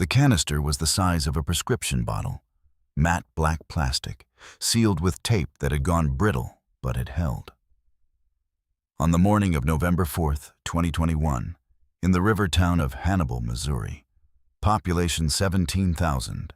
The canister was the size of a prescription bottle, matte black plastic, sealed with tape that had gone brittle but had held. On the morning of November 4th, 2021, in the river town of Hannibal, Missouri, population 17,000,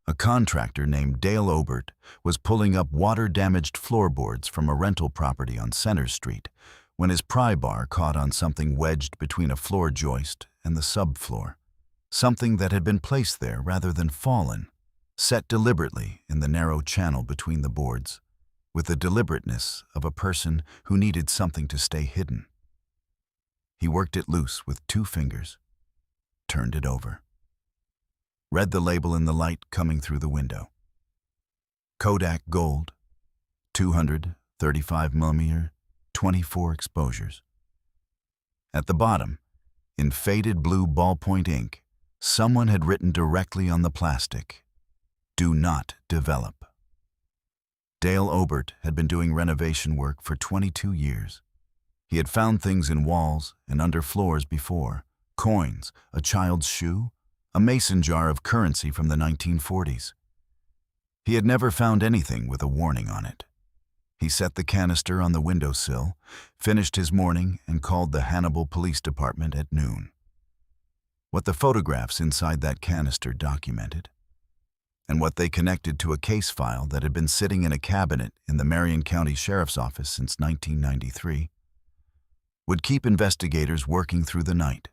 a contractor named Dale Obert was pulling up water-damaged floorboards from a rental property on Center Street when his pry bar caught on something wedged between a floor joist and the subfloor, something that had been placed there rather than fallen, set deliberately in the narrow channel between the boards, with the deliberateness of a person who needed something to stay hidden. He worked it loose with 2 fingers, turned it over, read the label in the light coming through the window. Kodak Gold, 235mm, 24 exposures. At the bottom, in faded blue ballpoint ink, someone had written directly on the plastic, "Do not develop." Dale Obert had been doing renovation work for 22 years. He had found things in walls and under floors before: coins, a child's shoe, a mason jar of currency from the 1940s. He had never found anything with a warning on it. He set the canister on the windowsill, finished his morning, and called the Hannibal Police Department at noon. What the photographs inside that canister documented, and what they connected to a case file that had been sitting in a cabinet in the Marion County Sheriff's Office since 1993, would keep investigators working through the night.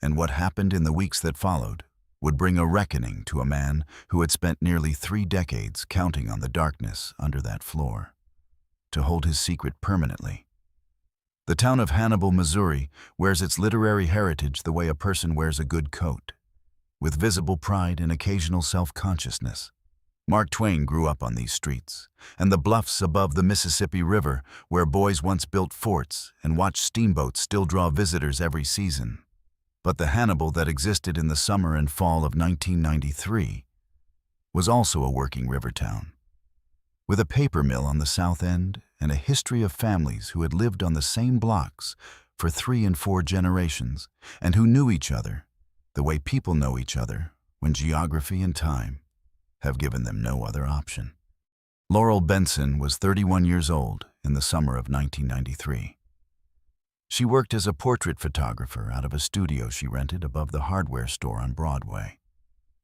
And what happened in the weeks that followed would bring a reckoning to a man who had spent nearly 3 decades counting on the darkness under that floor to hold his secret permanently. The town of Hannibal, Missouri, wears its literary heritage the way a person wears a good coat, with visible pride and occasional self-consciousness. Mark Twain grew up on these streets, and the bluffs above the Mississippi River, where boys once built forts and watched steamboats still draw visitors every season. But the Hannibal that existed in the summer and fall of 1993 was also a working river town, with a paper mill on the south end and a history of families who had lived on the same blocks for 3 and 4 generations and who knew each other the way people know each other when geography and time have given them no other option. Laurel Benson was 31 years old in the summer of 1993. She worked as a portrait photographer out of a studio she rented above the hardware store on Broadway,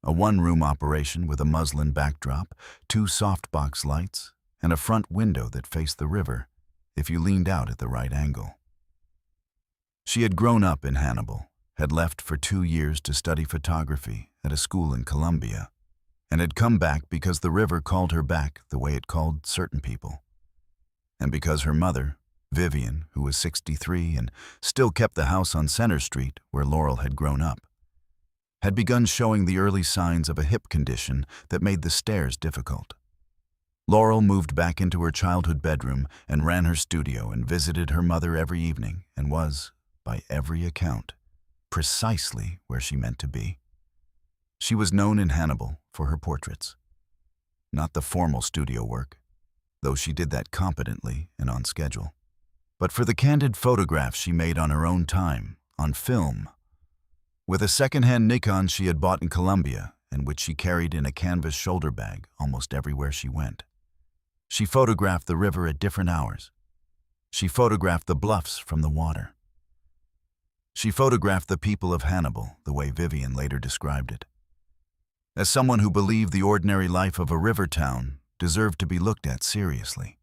a 1-room operation with a muslin backdrop, 2 softbox lights, and a front window that faced the river if you leaned out at the right angle. She had grown up in Hannibal, had left for 2 years to study photography at a school in Columbia, and had come back because the river called her back the way it called certain people, and because her mother, Vivian, who was 63 and still kept the house on Center Street where Laurel had grown up, had begun showing the early signs of a hip condition that made the stairs difficult. Laurel moved back into her childhood bedroom and ran her studio and visited her mother every evening and was, by every account, precisely where she meant to be. She was known in Hannibal for her portraits, not the formal studio work, though she did that competently and on schedule, but for the candid photographs she made on her own time, on film, with a second-hand Nikon she had bought in Columbia and which she carried in a canvas shoulder bag almost everywhere she went. She photographed the river at different hours. She photographed the bluffs from the water. She photographed the people of Hannibal the way Vivian later described it, as someone who believed the ordinary life of a river town deserved to be looked at seriously.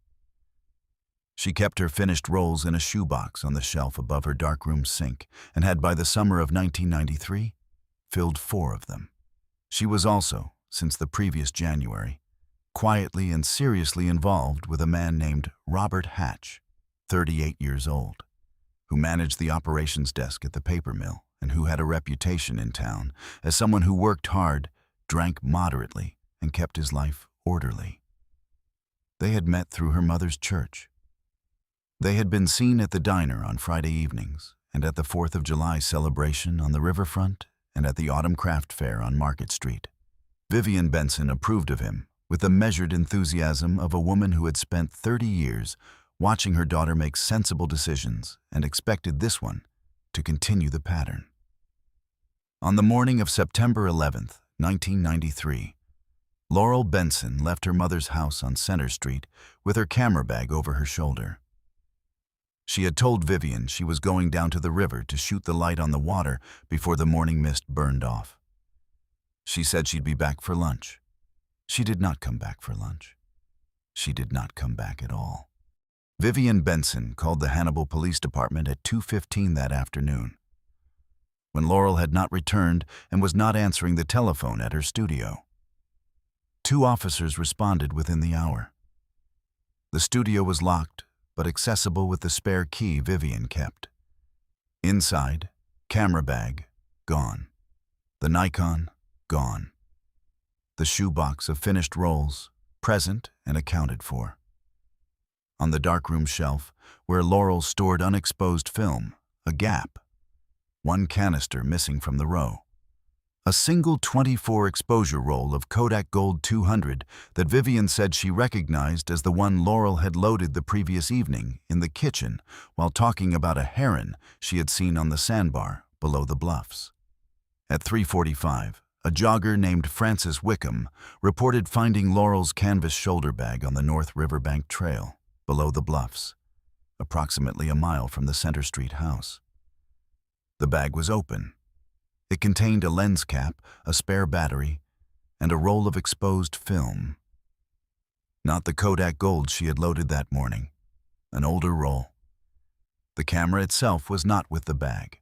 She kept her finished rolls in a shoebox on the shelf above her darkroom sink and had, by the summer of 1993, filled 4 of them. She was also, since the previous January, quietly and seriously involved with a man named Robert Hatch, 38 years old, who managed the operations desk at the paper mill and who had a reputation in town as someone who worked hard, drank moderately, and kept his life orderly. They had met through her mother's church. They had been seen at the diner on Friday evenings and at the 4th of July celebration on the riverfront and at the autumn craft fair on Market Street. Vivian Benson approved of him with the measured enthusiasm of a woman who had spent 30 years watching her daughter make sensible decisions and expected this one to continue the pattern. On the morning of September 11th, 1993, Laurel Benson left her mother's house on Center Street with her camera bag over her shoulder. She had told Vivian she was going down to the river to shoot the light on the water before the morning mist burned off. She said she'd be back for lunch. She did not come back for lunch. She did not come back at all. Vivian Benson called the Hannibal Police Department at 2:15 that afternoon, when Laurel had not returned and was not answering the telephone at her studio. 2 officers responded within the hour. The studio was locked, but accessible with the spare key Vivian kept. Inside, camera bag, gone. The Nikon, gone. The shoebox of finished rolls, present and accounted for. On the darkroom shelf, where Laurel stored unexposed film, a gap. 1 canister missing from the row. A single 24 exposure roll of Kodak Gold 200 that Vivian said she recognized as the one Laurel had loaded the previous evening in the kitchen while talking about a heron she had seen on the sandbar below the bluffs. At 3:45, a jogger named Francis Wickham reported finding Laurel's canvas shoulder bag on the North Riverbank Trail, below the bluffs, approximately a mile from the Center Street house. The bag was open. It contained a lens cap, a spare battery, and a roll of exposed film. Not the Kodak Gold she had loaded that morning, an older roll. The camera itself was not with the bag.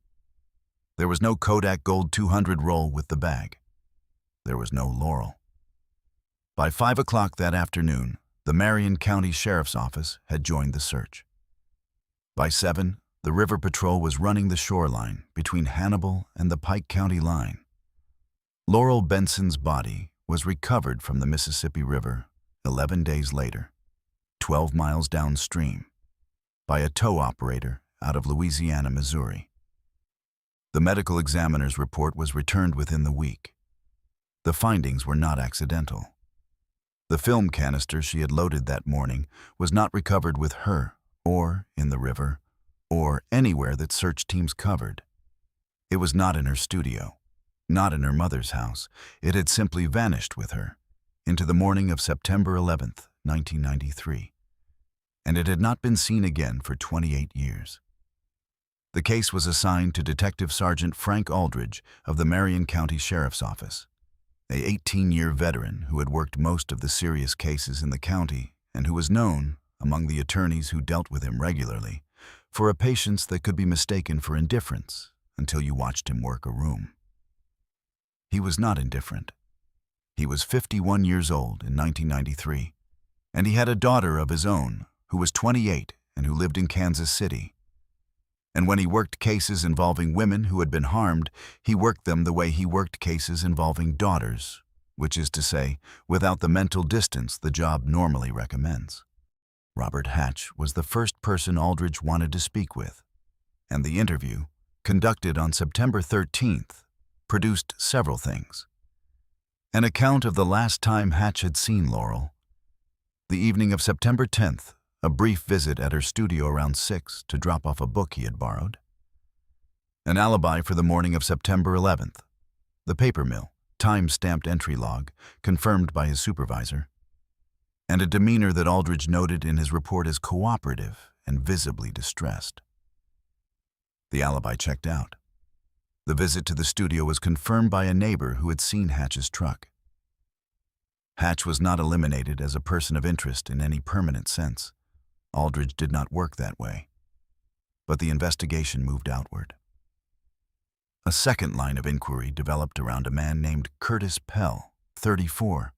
There was no Kodak Gold 200 roll with the bag. There was no Laurel. By 5 o'clock that afternoon, the Marion County Sheriff's Office had joined the search. By 7, the River Patrol was running the shoreline between Hannibal and the Pike County line. Laurel Benson's body was recovered from the Mississippi River 11 days later, 12 miles downstream, by a tow operator out of Louisiana, Missouri. The medical examiner's report was returned within the week. The findings were not accidental. The film canister she had loaded that morning was not recovered with her, or in the river, or anywhere that search teams covered. It was not in her studio, not in her mother's house. It had simply vanished with her into the morning of September 11th, 1993, and it had not been seen again for 28 years. The case was assigned to Detective Sergeant Frank Aldridge of the Marion County Sheriff's Office, an 18-year veteran who had worked most of the serious cases in the county and who was known, among the attorneys who dealt with him regularly, for a patience that could be mistaken for indifference until you watched him work a room. He was not indifferent. He was 51 years old in 1993, and he had a daughter of his own who was 28 and who lived in Kansas City. And when he worked cases involving women who had been harmed, he worked them the way he worked cases involving daughters, which is to say, without the mental distance the job normally recommends. Robert Hatch was the first person Aldridge wanted to speak with, and the interview, conducted on September 13th, produced several things. An account of the last time Hatch had seen Laurel. The evening of September 10th, a brief visit at her studio around 6 to drop off a book he had borrowed. An alibi for the morning of September 11th. The paper mill, time-stamped entry log, confirmed by his supervisor. And a demeanor that Aldridge noted in his report as cooperative and visibly distressed. The alibi checked out. The visit to the studio was confirmed by a neighbor who had seen Hatch's truck. Hatch was not eliminated as a person of interest in any permanent sense. Aldridge did not work that way. But the investigation moved outward. A second line of inquiry developed around a man named Curtis Pell, 34,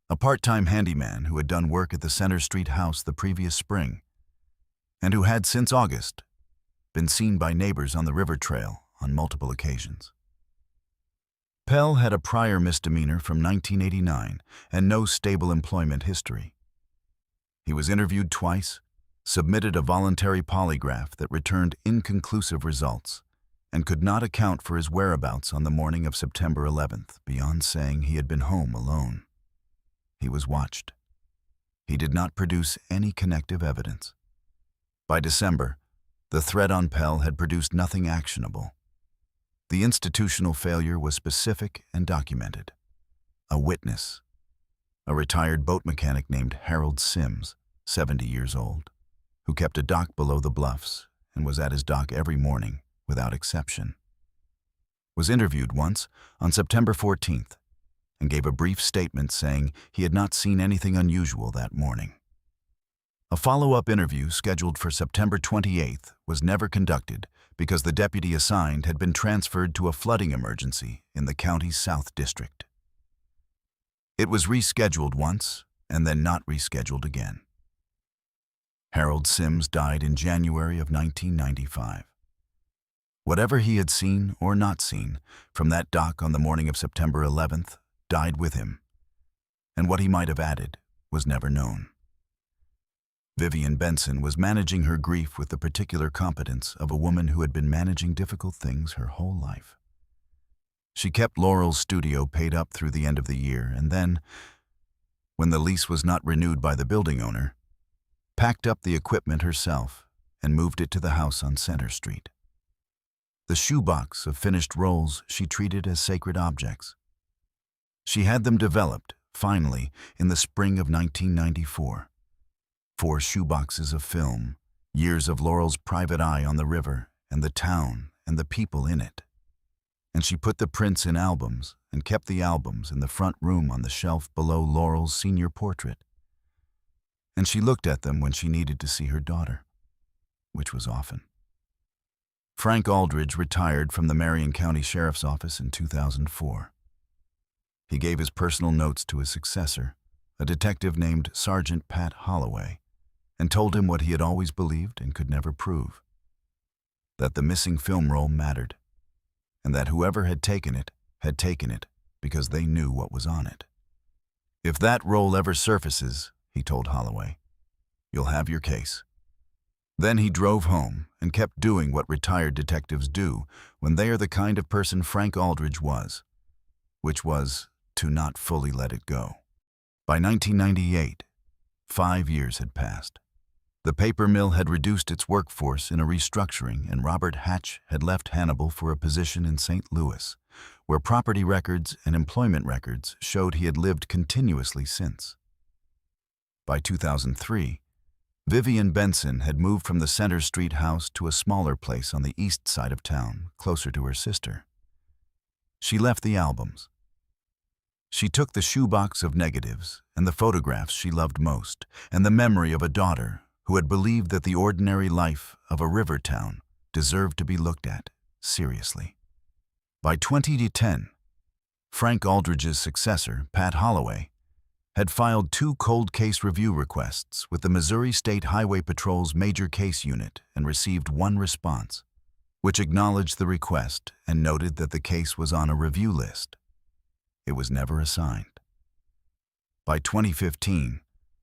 a part-time handyman who had done work at the Center Street house the previous spring, and who had since August been seen by neighbors on the river trail on multiple occasions. Pell had a prior misdemeanor from 1989 and no stable employment history. He was interviewed twice, submitted a voluntary polygraph that returned inconclusive results, and could not account for his whereabouts on the morning of September 11th beyond saying he had been home alone. He was watched. He did not produce any connective evidence. By December, the threat on Pell had produced nothing actionable. The institutional failure was specific and documented. A witness, a retired boat mechanic named Harold Sims, 70 years old, who kept a dock below the bluffs and was at his dock every morning without exception, was interviewed once on September 14th and gave a brief statement saying he had not seen anything unusual that morning. A follow-up interview scheduled for September 28th was never conducted because the deputy assigned had been transferred to a flooding emergency in the county's South District. It was rescheduled once and then not rescheduled again. Harold Sims died in January of 1995. Whatever he had seen or not seen from that dock on the morning of September 11th died with him, and what he might have added was never known. Vivian Benson was managing her grief with the particular competence of a woman who had been managing difficult things her whole life. She kept Laurel's studio paid up through the end of the year and then, when the lease was not renewed by the building owner, packed up the equipment herself and moved it to the house on Center Street. The shoebox of finished rolls she treated as sacred objects. She had them developed, finally, in the spring of 1994. 4 shoeboxes of film, years of Laurel's private eye on the river and the town and the people in it. And she put the prints in albums and kept the albums in the front room on the shelf below Laurel's senior portrait. And she looked at them when she needed to see her daughter, which was often. Frank Aldridge retired from the Marion County Sheriff's Office in 2004. He gave his personal notes to his successor, a detective named Sergeant Pat Holloway, and told him what he had always believed and could never prove, that the missing film roll mattered, and that whoever had taken it because they knew what was on it. If that roll ever surfaces, he told Holloway, you'll have your case. Then he drove home and kept doing what retired detectives do when they are the kind of person Frank Aldridge was, which was to not fully let it go. By 1998, 5 years had passed. The paper mill had reduced its workforce in a restructuring, and Robert Hatch had left Hannibal for a position in St. Louis, where property records and employment records showed he had lived continuously since. By 2003, Vivian Benson had moved from the Center Street house to a smaller place on the east side of town, closer to her sister. She left the albums. She took the shoebox of negatives and the photographs she loved most, and the memory of a daughter who had believed that the ordinary life of a river town deserved to be looked at seriously. By 2010, Frank Aldridge's successor, Pat Holloway, had filed 2 cold case review requests with the Missouri State Highway Patrol's Major Case Unit and received 1 response, which acknowledged the request and noted that the case was on a review list. It was never assigned. By 2015,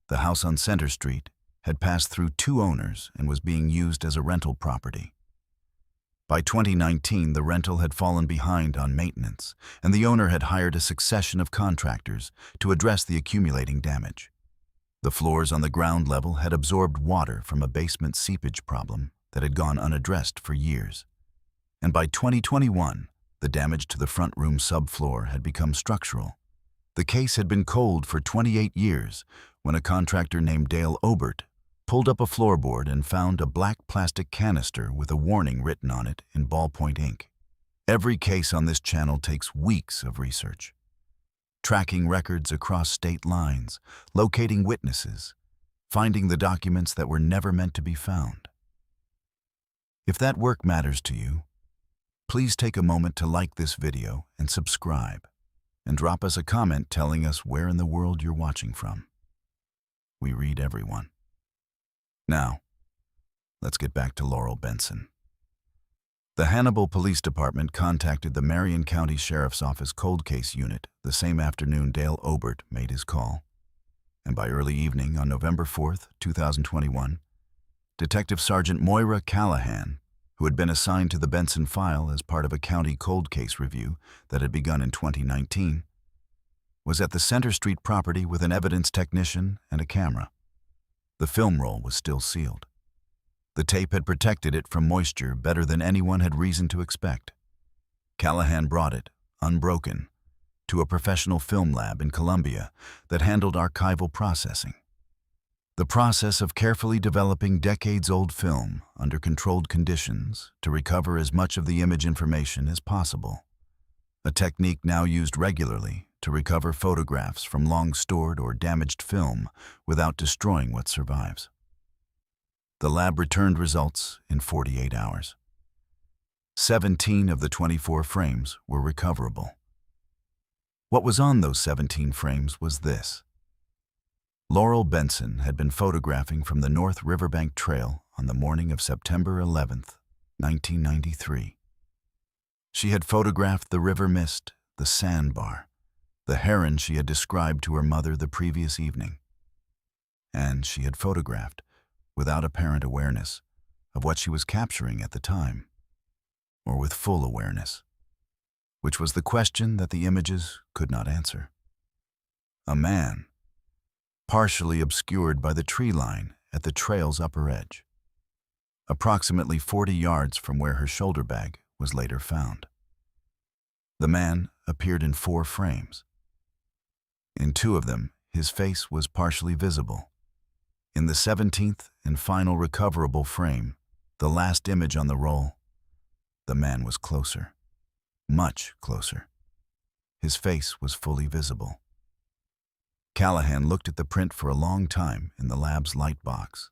the house on Center Street had passed through 2 owners and was being used as a rental property. By 2019, the rental had fallen behind on maintenance, and the owner had hired a succession of contractors to address the accumulating damage. The floors on the ground level had absorbed water from a basement seepage problem that had gone unaddressed for years. And by 2021, the damage to the front room subfloor had become structural. The case had been cold for 28 years when a contractor named Dale Obert pulled up a floorboard and found a black plastic canister with a warning written on it in ballpoint ink. Every case on this channel takes weeks of research, tracking records across state lines, locating witnesses, finding the documents that were never meant to be found. If that work matters to you, please take a moment to like this video and subscribe, and drop us a comment telling us where in the world you're watching from. We read everyone. Now, let's get back to Laurel Benson. The Hannibal Police Department contacted the Marion County Sheriff's Office Cold Case Unit the same afternoon Dale Obert made his call. And by early evening on November 4th, 2021, Detective Sergeant Moira Callahan, who had been assigned to the Benson file as part of a county cold case review that had begun in 2019, was at the Center Street property with an evidence technician and a camera. The film roll was still sealed. The tape had protected it from moisture better than anyone had reason to expect. Callahan brought it, unbroken, to a professional film lab in Colombia that handled archival processing. The process of carefully developing decades-old film under controlled conditions to recover as much of the image information as possible. A technique now used regularly to recover photographs from long-stored or damaged film without destroying what survives. The lab returned results in 48 hours. 17 of the 24 frames were recoverable. What was on those 17 frames was this. Laurel Benson had been photographing from the North Riverbank Trail on the morning of September 11, 1993. She had photographed the river mist, the sandbar, the heron she had described to her mother the previous evening. And she had photographed, without apparent awareness, of what she was capturing at the time, or with full awareness, which was the question that the images could not answer. A man, partially obscured by the tree line at the trail's upper edge, approximately 40 yards from where her shoulder bag was later found. The man appeared in 4 frames. In 2 of them, his face was partially visible. In the 17th and final recoverable frame, the last image on the roll, the man was closer, much closer. His face was fully visible. Callahan looked at the print for a long time in the lab's light box.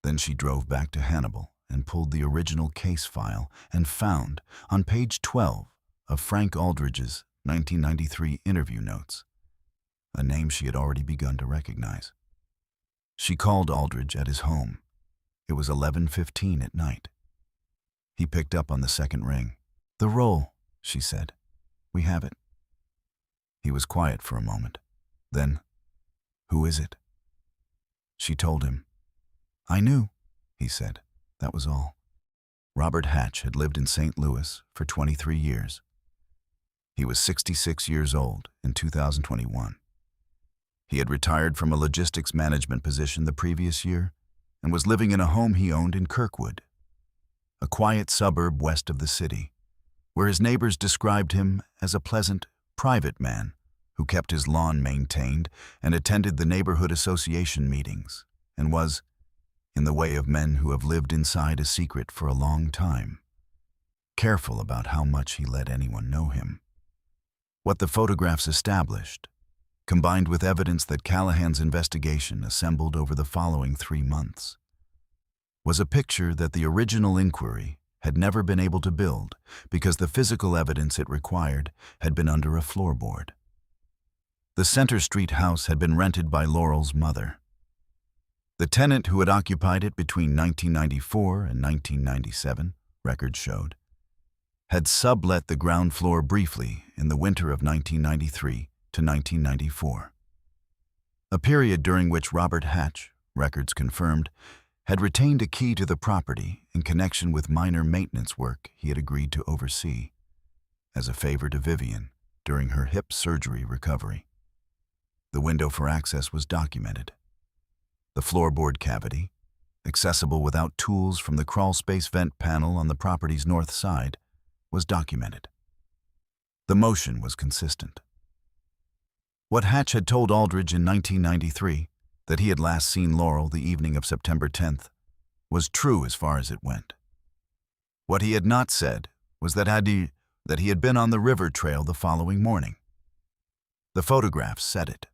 Then she drove back to Hannibal and pulled the original case file and found, on page 12 of Frank Aldridge's 1993 interview notes, a name she had already begun to recognize. She called Aldridge at his home. It was 11:15 at night. He picked up on the second ring. "The roll," she said. "We have it." He was quiet for a moment. Then, "Who is it?" She told him. "I knew," he said. That was all. Robert Hatch had lived in St. Louis for 23 years. He was 66 years old in 2021. He had retired from a logistics management position the previous year and was living in a home he owned in Kirkwood, a quiet suburb west of the city, where his neighbors described him as a pleasant, private man who kept his lawn maintained and attended the neighborhood association meetings, and was, in the way of men who have lived inside a secret for a long time, careful about how much he let anyone know him. What the photographs established, combined with evidence that Callahan's investigation assembled over the following 3 months, was a picture that the original inquiry had never been able to build because the physical evidence it required had been under a floorboard. The Center Street house had been rented by Laurel's mother. The tenant who had occupied it between 1994 and 1997, records showed, had sublet the ground floor briefly in the winter of 1993 to 1994, a period during which Robert Hatch, records confirmed, had retained a key to the property in connection with minor maintenance work he had agreed to oversee as a favor to Vivian during her hip surgery recovery. The window for access was documented. The floorboard cavity, accessible without tools from the crawlspace vent panel on the property's north side, was documented. The motion was consistent. What Hatch had told Aldridge in 1993, that he had last seen Laurel the evening of September 10th, was true as far as it went. What he had not said was that he had been on the river trail the following morning. The photographs said it.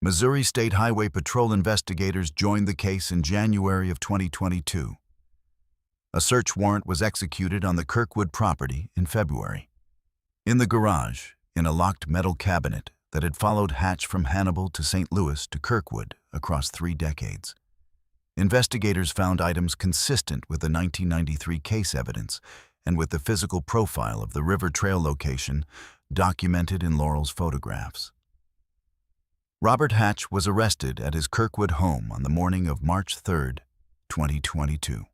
Missouri State Highway Patrol investigators joined the case in January of 2022. A search warrant was executed on the Kirkwood property in February. In the garage, in a locked metal cabinet that had followed Hatch from Hannibal to St. Louis to Kirkwood across 3 decades, investigators found items consistent with the 1993 case evidence and with the physical profile of the river trail location documented in Laurel's photographs. Robert Hatch was arrested at his Kirkwood home on the morning of March 3, 2022.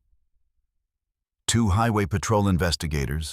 2 Highway Patrol investigators